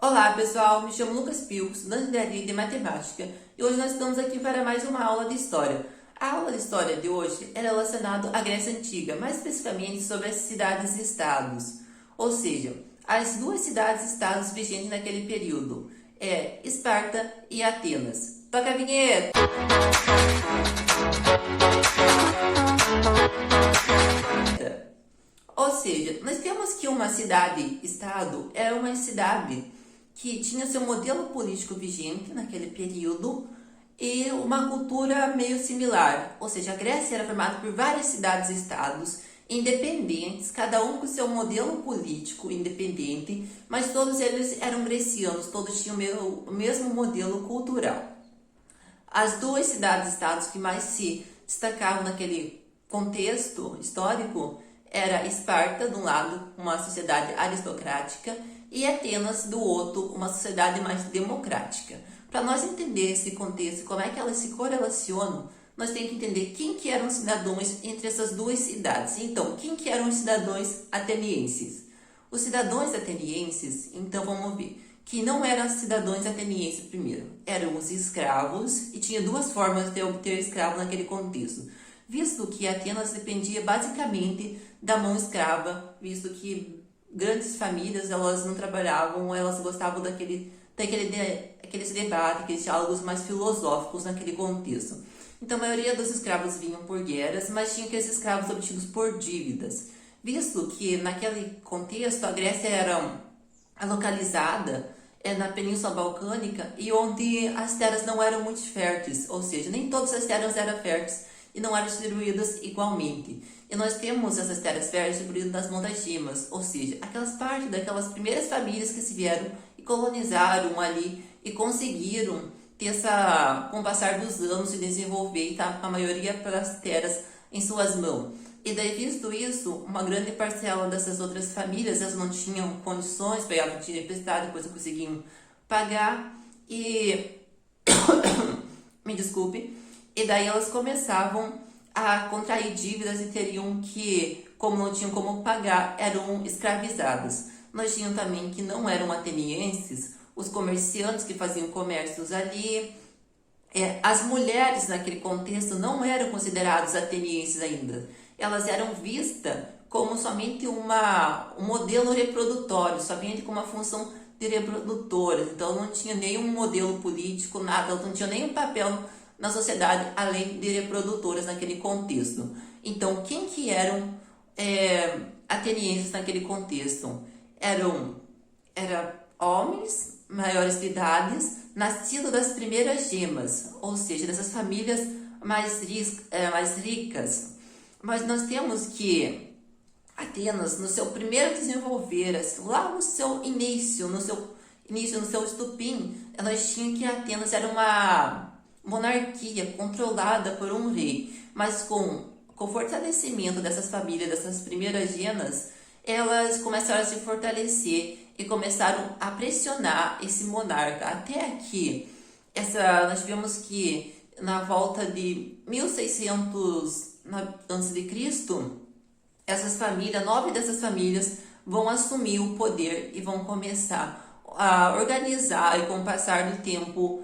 Olá pessoal, me chamo Lucas Pio, estudante de Engenharia de Matemática e hoje nós estamos aqui para mais uma aula de História. A aula de História de hoje é relacionada à Grécia Antiga, mais especificamente sobre as cidades e estados, ou seja, as duas cidades e estados vigentes naquele período, Esparta e Atenas. Toca a vinheta! Ou seja, nós temos que uma cidade-estado era uma cidade que tinha seu modelo político vigente naquele período e uma cultura meio similar. Ou seja, a Grécia era formada por várias cidades-estados independentes, cada um com seu modelo político independente, mas todos eles eram grecianos, todos tinham o mesmo modelo cultural. As duas cidades-estados que mais se destacavam naquele contexto histórico era Esparta, de um lado, uma sociedade aristocrática, e Atenas, do outro, uma sociedade mais democrática. Para nós entender esse contexto e como é que elas se correlacionam, nós temos que entender quem que eram os cidadãos entre essas duas cidades. Então, quem que eram os cidadãos atenienses? Os cidadãos atenienses, então vamos ver, que não eram cidadãos atenienses primeiro, eram os escravos, e tinha duas formas de obter escravo naquele contexto. Visto que Atenas dependia basicamente da mão escrava, visto que grandes famílias elas não trabalhavam, elas gostavam aqueles debates, aqueles diálogos mais filosóficos naquele contexto. Então a maioria dos escravos vinham por guerras, mas tinha aqueles escravos obtidos por dívidas. Visto que naquele contexto a Grécia era localizada na Península Balcânica e onde as terras não eram muito férteis, ou seja, nem todas as terras eram férteis e não eram distribuídas igualmente. E nós temos essas terras férteis distribuídas nas montagimas, ou seja, aquelas partes daquelas primeiras famílias que se vieram e colonizaram ali e conseguiram ter com o passar dos anos se desenvolver e tá com a maioria das terras em suas mãos. E daí, visto isso, uma grande parcela dessas outras famílias, elas não tinham condições, pegavam dinheiro emprestado, depois não conseguiam pagar e... me desculpe. E daí elas começavam a contrair dívidas e teriam que, como não tinham como pagar, eram escravizadas. Nós tínhamos também que não eram atenienses, os comerciantes que faziam comércios ali. As mulheres naquele contexto não eram consideradas atenienses ainda. Elas eram vistas como somente um modelo reprodutório, somente com uma função de reprodutoras. Então não tinha nenhum modelo político, nada, elas não tinham nenhum papel na sociedade além de reprodutoras naquele contexto. Então quem que eram atenienses naquele contexto? Eram homens maiores de idades, nascidos das primeiras gemas, ou seja, dessas famílias mais ricas. Mas nós temos que Atenas, no seu primeiro desenvolver, lá no seu início, no seu estupim, nós tínhamos que Atenas era uma monarquia controlada por um rei, mas com o fortalecimento dessas famílias, dessas primeiras gemas, elas começaram a se fortalecer e começaram a pressionar esse monarca. Até aqui, nós vemos que na volta de 1600 a.C., essas famílias, 9 dessas famílias vão assumir o poder e vão começar a organizar, e com o passar do tempo,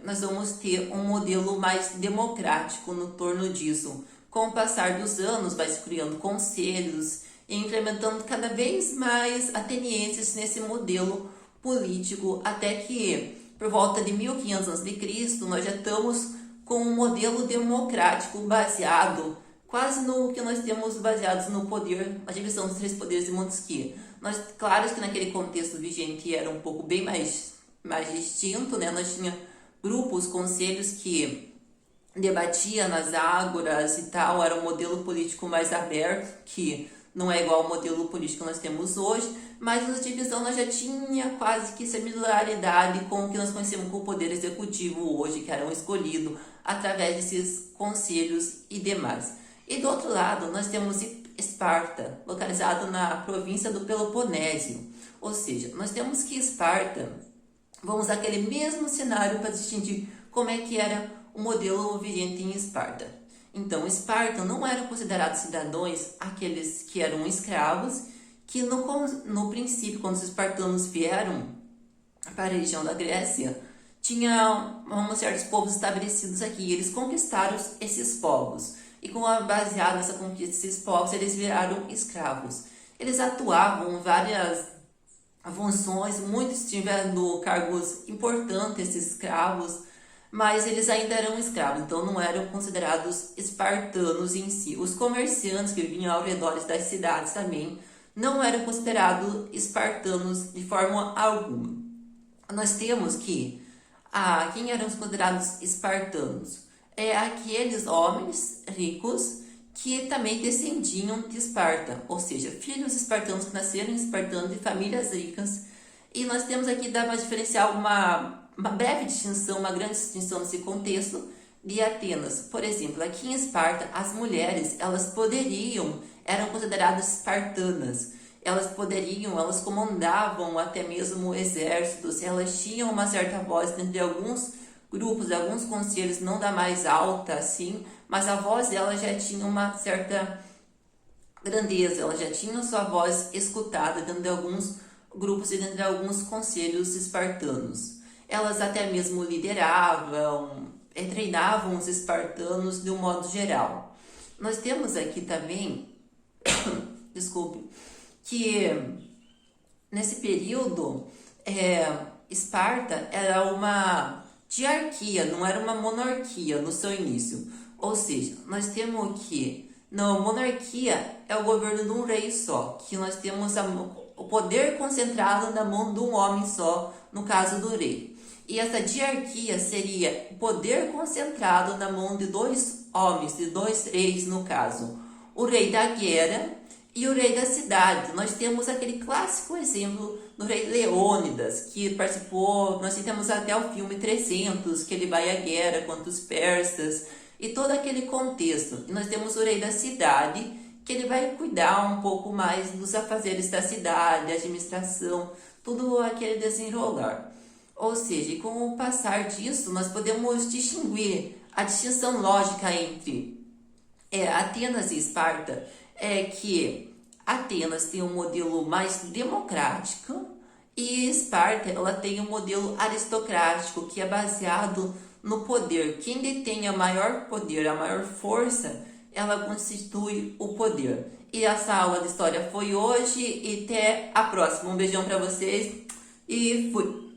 nós vamos ter um modelo mais democrático no torno disso. Com o passar dos anos, vai se criando conselhos e implementando cada vez mais atenienses nesse modelo político, até que, por volta de 1500 a.C., nós já estamos com um modelo democrático baseado quase no que nós temos baseados no poder, a divisão dos 3 poderes de Montesquieu. Claro que naquele contexto vigente era um pouco bem mais distinto, né? Nós tínhamos grupos, conselhos que debatiam nas ágoras e tal, era um modelo político mais aberto, que não é igual ao modelo político que nós temos hoje, mas na divisão nós já tinha quase que similaridade com o que nós conhecemos como poder executivo hoje, que eram escolhidos através desses conselhos e demais. E do outro lado, nós temos Esparta, localizado na província do Peloponnésio. Ou seja, nós temos que Esparta, vamos usar aquele mesmo cenário para distinguir como é que era o modelo vigente em Esparta. Então, Esparta não eram considerados cidadãos aqueles que eram escravos, que no princípio, quando os espartanos vieram para a região da Grécia, tinha certos povos estabelecidos aqui. Eles conquistaram esses povos e, baseado nessa conquista desses povos, eles viraram escravos. Eles atuavam em várias funções, muitos tiveram cargos importantes, esses escravos, mas eles ainda eram escravos, então não eram considerados espartanos em si. Os comerciantes que vinham ao redor das cidades também não eram considerados espartanos de forma alguma. Nós temos que quem eram considerados espartanos? Aqueles homens ricos que também descendiam de Esparta, ou seja, filhos espartanos que nasceram em Esparta de famílias ricas. E nós temos aqui, dá para diferenciar uma breve distinção, uma grande distinção nesse contexto de Atenas. Por exemplo, aqui em Esparta, as mulheres, eram consideradas espartanas. Elas comandavam até mesmo exércitos, elas tinham uma certa voz dentro de alguns grupos, alguns conselhos, não da mais alta assim, mas a voz dela já tinha uma certa grandeza, ela já tinha sua voz escutada dentro de alguns grupos e dentro de alguns conselhos espartanos. Elas até mesmo lideravam, treinavam os espartanos de um modo geral. Nós temos aqui também, desculpe, que nesse período Esparta era uma diarquia, não era uma monarquia no seu início. Ou seja, nós temos que na monarquia é o governo de um rei só, que nós temos o poder concentrado na mão de um homem só, no caso do rei. E essa diarquia seria o poder concentrado na mão de dois homens, de dois reis no caso, o rei da guerra e o rei da cidade. Nós temos aquele clássico exemplo do rei Leônidas, que participou, nós temos até o filme 300, que ele vai à guerra contra os persas, e todo aquele contexto. E nós temos o rei da cidade, que ele vai cuidar um pouco mais dos afazeres da cidade, administração, tudo aquele desenrolar. Ou seja, com o passar disso, nós podemos distinguir a distinção lógica entre Atenas e Esparta, é que Atenas tem um modelo mais democrático e Esparta ela tem um modelo aristocrático que é baseado no poder. Quem detém o maior poder, a maior força, ela constitui o poder. E essa aula de história foi hoje e até a próxima. Um beijão para vocês e fui!